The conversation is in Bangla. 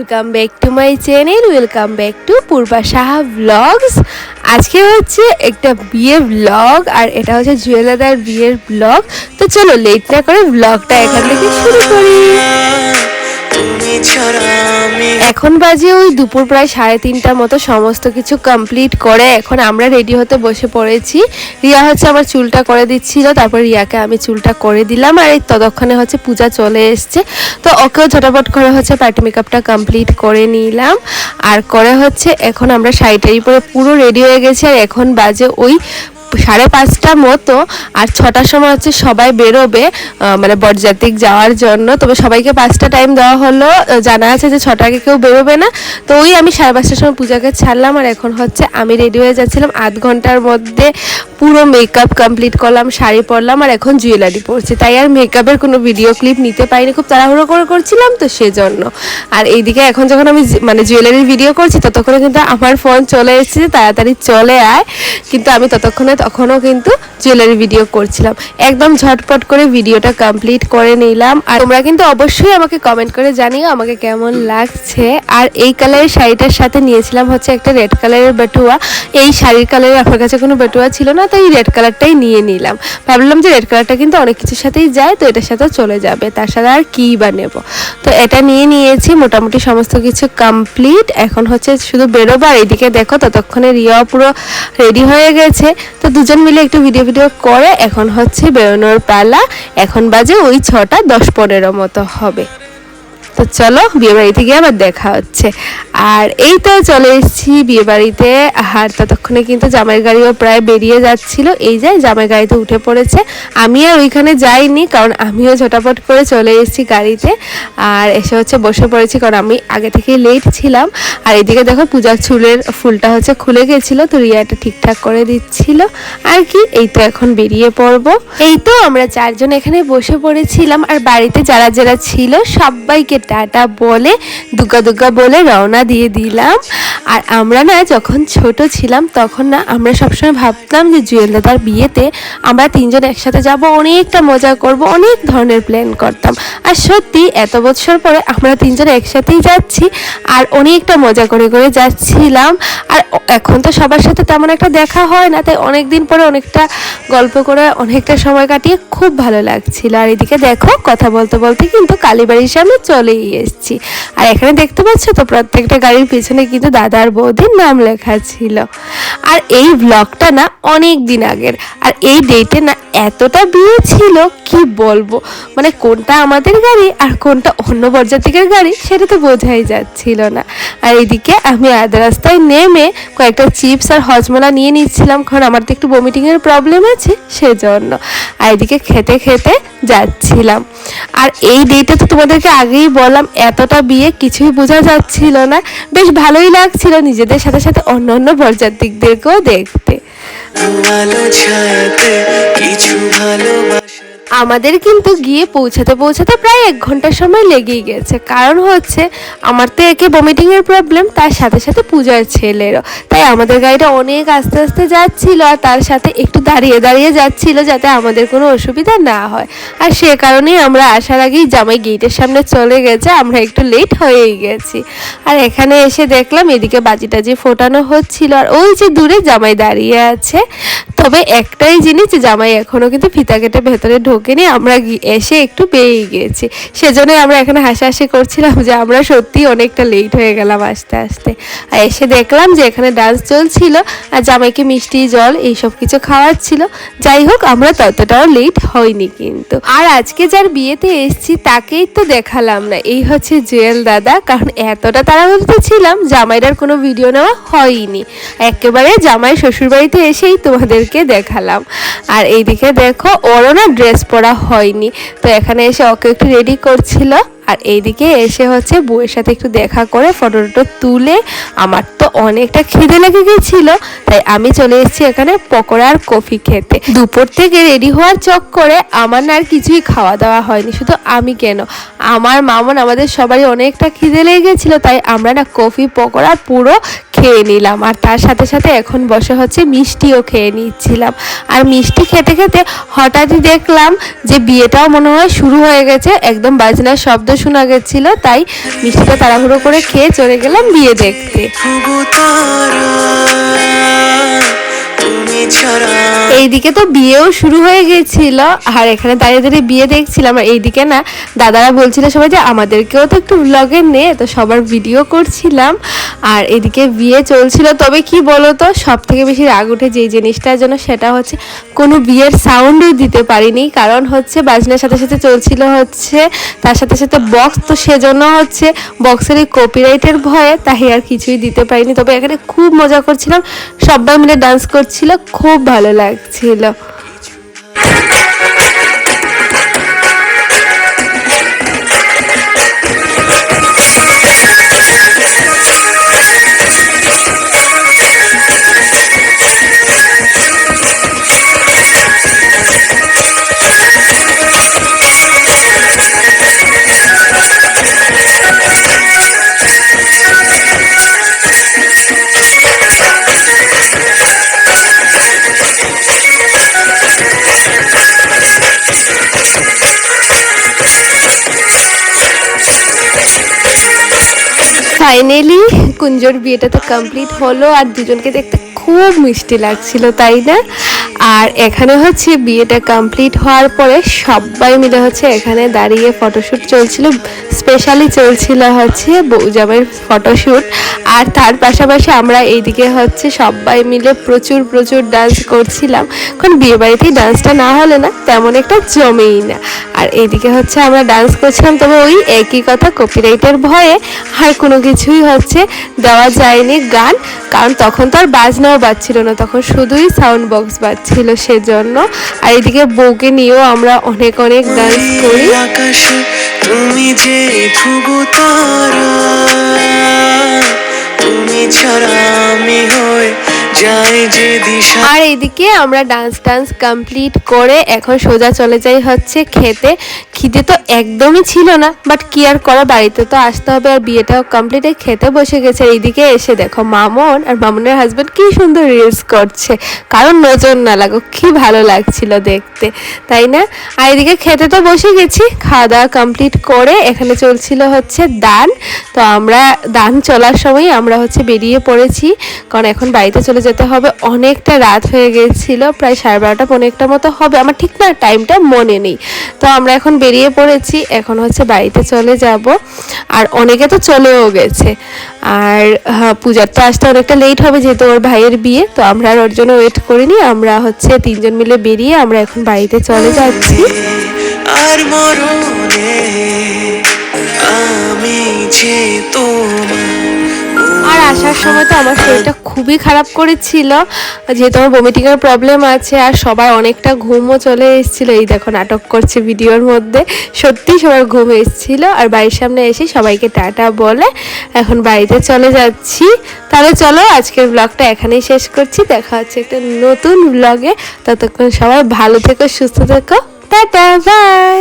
Welcome back to my channel, welcome back to Purba Saha blogs. আজকে হচ্ছে একটা বিয়ের ব্লগ, আর এটা হচ্ছে জুয়েল দাদার বিয়ের ব্লগ। তো চলো লেট না করে ব্লগটা এখান থেকে শুরু করি। এখন বাজে ওই দুপুর প্রায় 3:30টার মতো। সমস্ত কিছু কমপ্লিট করে এখন আমরা রেডি হতে বসে পড়েছি। রিয়া হচ্ছে আমার চুলটা করে দিচ্ছিল, তারপর রিয়াকে আমি চুলটা করে দিলাম। আর এই ততক্ষণে হচ্ছে পূজা চলে এসছে, তো ওকেও ঝটাপট করে হচ্ছে পার্টি মেকআপটা কমপ্লিট করে নিলাম। আর করে হচ্ছে এখন আমরা শাড়ি পরে পুরো রেডি হয়ে গেছি। আর এখন বাজে ওই 5:30টার মতো। আর 6টার সময় হচ্ছে সবাই বেরোবে, মানে বরযাত্রী যাওয়ার জন্য। তবে সবাইকে 5টা টাইম দেওয়া হলো, জানা আছে যে 6টার আগে কেউ বেরোবে না। তো ওই আমি 5:30টার সময় পূজাকে ছাড়লাম। আর এখন হচ্ছে আমি রেডি হয়ে যাচ্ছিলাম। আধ ঘন্টার মধ্যে পুরো মেকআপ কমপ্লিট করলাম, শাড়ি পরলাম, আর এখন জুয়েলারি পরছি। তাই আর মেকআপের কোনো ভিডিও ক্লিপ নিতে পারিনি, খুব তাড়াহুড়ো করে করছিলাম তো সেজন্য। আর এইদিকে এখন যখন আমি মানে জুয়েলারির ভিডিও করছি, ততক্ষণে কিন্তু আমার ফোন চলে এসেছে তাড়াতাড়ি চলে আয়। কিন্তু আমি তখনও কিন্তু জুয়েলারি ভিডিও করছিলাম। একদম ঝটপট করে ভিডিওটা কমপ্লিট করে নিলাম। আর তোমরা কিন্তু অবশ্যই আমাকে কমেন্ট করে জানিও আমাকে কেমন লাগছে। আর এই কালারের শাড়িটার সাথে নিয়েছিলাম হচ্ছে একটা রেড কালারের বেটুয়া। এই শাড়ির কালারের আমার কাছে কোনো বেটুয়া ছিল না, তো এই রেড কালারটাই নিয়ে নিলাম। ভাবলাম যে রেড কালারটা কিন্তু অনেক কিছুর সাথেই যায়, তো এটার সাথেও চলে যাবে, তার সাথে আর কী বা নেবো। তো এটা নিয়ে নিয়েছি, মোটামুটি সমস্ত কিছু কমপ্লিট। এখন হচ্ছে শুধু বেরোবো। আর এইদিকে দেখো ততক্ষণে রিয়াও পুরো রেডি হয়ে গেছে। তো দুজন মিলে একটু ভিডিও করে এখন হচ্ছে বেরোনোর পালা। এখন বাজে ওই 6:10-15 মতো হবে। তো চলো বিয়ে বাড়িতে গিয়ে আবার দেখা হচ্ছে। আর এই তো চলে এসেছি বিয়ে বাড়িতে। আর ততক্ষণে কিন্তু জামাইয়ের গাড়িও প্রায় বেরিয়ে যাচ্ছিল। এই যে জামাই গাড়িতে উঠে পড়েছে। আমি আর ওইখানে যাইনি, কারণ আমিও ঝটাপট করে চলে এসেছি গাড়িতে। আর এসে হচ্ছে বসে পড়েছি, কারণ আমি আগে থেকেই লেট ছিলাম। আর এইদিকে দেখো পূজার চুলের ফুলটা হচ্ছে খুলে গেছিলো, তো রিয়া এটা ঠিকঠাক করে দিচ্ছিল। আর কি এই তো এখন বেরিয়ে পড়বো। এই তো আমরা 4জন এখানে বসে পড়েছিলাম। আর বাড়িতে যারা যারা ছিল সবাইকে টাটা বলে দুগ্গা বলে রওনা দিয়ে দিলাম। আর আমরা না যখন ছোট ছিলাম তখন না আমরা সবসময় ভাবতাম যে জুয়েল দাদার বিয়েতে আমরা 3জন একসাথে যাব, অনেকটা মজা করব, অনেক ধরনের প্ল্যান করতাম। আর সত্যি এত বছর পরে আমরা 3জন একসাথেই যাচ্ছি, আর অনেকটা মজা করে করে যাচ্ছিলাম। আর এখন তো সবার সাথে তেমন একটা দেখা হয় না, তাই অনেক দিন পরে অনেকটা গল্প করে অনেকটা সময় কাটিয়ে খুব ভালো লাগছিল। আর এদিকে দেখো কথা বলতে বলতে কিন্তু কালীবাড়ির সামনে চলেই এসেছি। আর এখানে দেখতে পাচ্ছ তো প্রত্যেকটা গাড়ির পিছনে কিন্তু দাদা আর বৌদির নাম লেখা ছিল। আর এই ব্লগটা না অনেক দিন আগের। আর এই ডেটে না এতটা বিয়ে ছিল কি বলবো, মানে কোনটা আমাদের গাড়ি আর কোনটা অন্য বরযাত্রীর গাড়ি সেটা তো বোঝাই যাচ্ছিল না। আর এদিকে আমি আধা রাস্তায় নেমে কয়েকটা চিপস আর হজমলা নিয়ে নিচ্ছিলাম, কারণ আমার তো একটু বমিটিংয়ের প্রবলেম আছে সেজন্য। আর এদিকে খেতে খেতে যাচ্ছিলাম। আর এই ডেটে তো তোমাদেরকে আগেই বললাম এতটা বিয়ে কিছুই বোঝা যাচ্ছিল না, বেশ ভালোই লাগছিল নিজেদের সাথে সাথে অন্য অন্য বরযাত্রীদেরকেও দেখতে। আমাদের কিন্তু গিয়ে পৌঁছাতে প্রায় 1 ঘন্টার সময় লেগেই গেছে। কারণ হচ্ছে আমার তো একে ভমিটিংয়ের প্রবলেম, তার সাথে সাথে পূজার ছেলেরও। তাই আমাদের গাড়িটা অনেক আস্তে আস্তে যাচ্ছিল, আর তার সাথে একটু দাঁড়িয়ে দাঁড়িয়ে যাচ্ছিল যাতে আমাদের কোনো অসুবিধা না হয়। আর সে কারণেই আমরা আসার আগেই জামাই গেটের সামনে চলে গেছে, আমরা একটু লেট হয়েই গেছি। আর এখানে এসে দেখলাম এদিকে বাজি টাজি ফোটানো হচ্ছিল, আর ওই যে দূরে জামাই দাঁড়িয়ে আছে। তবে একটাই জিনিস, জামাই এখনও কিন্তু ফিতা কেটে ভেতরে ঢোকেনি, আমরা এসে একটু পেয়েই গেছি। সেজন্যই আমরা এখানে হাসাহাসি করছিলাম যে আমরা সত্যি অনেকটা লেট হয়ে গেলাম আসতে আসতে। আর এসে দেখলাম যে এখানে ডান্স চলছিল, আর জামাইকে মিষ্টি জল এইসব কিছু খাওয়াচ্ছিল। যাই হোক আমরা ততটাও লেট হয়নি কিন্তু। আর আজকে যার বিয়েতে এসছি তাকেই তো দেখালাম না, এই হচ্ছে জুয়েল দাদা। কারণ এতটা তাড়াহুড়োতে ছিলাম জামাইটার কোনো ভিডিও নেওয়া হয়নি, একেবারে জামাই শ্বশুরবাড়িতে এসেই তোমাদেরকে দেখালাম। আর এইদিকে দেখো ওরও না ড্রেস পরা হয়নি, তো এখানে এসে ওকে একটু রেডি করছিল। আর এইদিকে এসে হচ্ছে বউয়ের সাথে একটু দেখা করে ফটো তুলে আমার তো অনেকটা খিদে লেগে গেছিল, তাই আমি চলে এসেছি এখানে পকোড়া আর কফি খেতে। দুপুর থেকে রেডি হওয়ার চক্করে আমার না আর কিছুই খাওয়া দাওয়া হয়নি, শুধু আমি কেন আমার মামন আমাদের সবারই অনেকটা খিদে লেগে গেছিলো, তাই আমরা না কফি পকোড়া পুরো খেয়ে নিলাম। আর তার সাথে সাথে এখন বসে হচ্ছে মিষ্টিও খেয়ে নিচ্ছিলাম। আর মিষ্টি খেতে খেতে হঠাৎই দেখলাম যে বিয়েটাও মনে হয় শুরু হয়ে গেছে, একদম বাজনার শব্দ শোনা গেছিল, তাই মিষ্টিটা তাড়াহুড়ো করে খেয়ে চলে গেলাম বিয়ে দেখতে। এইদিকে তো বিয়েও শুরু হয়ে গেছিল, আর এখানে দাঁড়িয়ে দাঁড়িয়ে বিয়ে দেখছিলাম। আর এইদিকে না দাদারা বলছিল সবাই যে আমাদেরকেও তো একটু ব্লগে নে, তো সবার ভিডিও করছিলাম। আর এদিকে বিয়ে চলছিল। তবে কি বলতো, সব থেকে বেশি রাগ উঠে যেই জিনিসটার জন্য, সেটা হচ্ছে কোনো বিয়ের সাউন্ডও দিতে পারিনি, কারণ হচ্ছে বাজনার সাথে সাথে চলছিল হচ্ছে তার সাথে সাথে বক্স, তো সেজন্য হচ্ছে বক্সের এই কপিরাইটের ভয়ে তাই আর কিছুই দিতে পারিনি। তবে এখানে খুব মজা করছিলাম, সবাই মিলে ডান্স করছিল, খুব ভালো লাগছিল। ফাইনালি কুঞ্জোর বিয়েটা তো কমপ্লিট হলো, আর দুজনকে দেখতে খুব মিষ্টি লাগছিল, তাই না? আর এখানে হচ্ছে বিয়েটা কমপ্লিট হওয়ার পরে সবাই মিলে হচ্ছে এখানে দাঁড়িয়ে ফটোশ্যুট চলছিল, স্পেশালি চলছিল হচ্ছে বউ জামাইয়ের ফটোশ্যুট। আর তার পাশাপাশি আমরা এইদিকে হচ্ছে সবাই মিলে প্রচুর প্রচুর ডান্স করছিলাম, কারণ বিয়ে বাড়িতেই ডান্সটা না হলে না তেমন একটা জমেই না। আর এইদিকে হচ্ছে আমরা ডান্স করছিলাম, তবে ওই একই কথা, কপিরাইটের ভয়ে আর কোনো কিছুই হচ্ছে দেওয়া যায়নি গান, কারণ তখন তো আর বাজনাও বাজছিল না, তখন শুধুই সাউন্ড বক্স বাজছিল সেজন্য। আর এদিকে বউকে নিয়েও আমরা অনেক অনেক ডান্স করি। তুমি যে ধ্রুব তারা, তুমি ছাড়া আমি হই আর এইদিকে আমরা ডান্স কমপ্লিট করে এখন সোজা চলে যাই হচ্ছে খেতে। খিদে তো একদমই ছিল না, বাট কি আর করা, বাড়িতে তো আসতে হবে, আর বিয়েটাও কমপ্লিট, খেতে বসে গেছে। এইদিকে এসে দেখো মামন আর মামনের হাজব্যান্ড কি সুন্দর রিলস করছে, কারণ নজর না লাগো, কি ভালো লাগছিল দেখতে, তাই না? আর এদিকে খেতে তো বসে গেছি, খাওয়া দাওয়া কমপ্লিট করে এখানে চলছিল হচ্ছে দান। তো আমরা দান চলার সময় আমরা হচ্ছে বেরিয়ে পড়েছি, কারণ এখন বাড়িতে চলে যেতে হবে, অনেকটা রাত হয়ে গেছিল, প্রায় 12:30 পৌনে 1টা মতো হবে, আমার ঠিক না টাইমটা মনে নেই। তো আমরা এখন বেরিয়ে পড়েছি, এখন হচ্ছে বাড়িতে চলে যাব। আর অনেকে তো চলেও গেছে, আর পূজার তো আসতে অনেকটা লেট হবে, যেহেতু ওর ভাইয়ের বিয়ে, তো আমরা আর ওর জন্য ওয়েট করিনি, আমরা হচ্ছে 3 জন মিলে বেরিয়ে আমরা এখন বাড়িতে চলে যাচ্ছি। আর মরণে আমি যে তোমার। আর আসার সময় তো আমার শরীরটা খুবই খারাপ করেছিল, যেহেতু আমার ভমিটিংয়ের প্রবলেম আছে, আর সবার অনেকটা ঘুমও চলে এসেছিল। এই দেখো নাটক করছে ভিডিওর মধ্যে, সত্যি সবার ঘুম এসেছিল। আর বাড়ির সামনে এসে সবাইকে টাটা বলে এখন বাড়িতে চলে যাচ্ছি। তাহলে চলো আজকের ব্লগটা এখানেই শেষ করছি, দেখা হচ্ছে একটা নতুন ব্লগে। ততক্ষণ সবাই ভালো থেকো, সুস্থ থেকো, টাটা, বাই।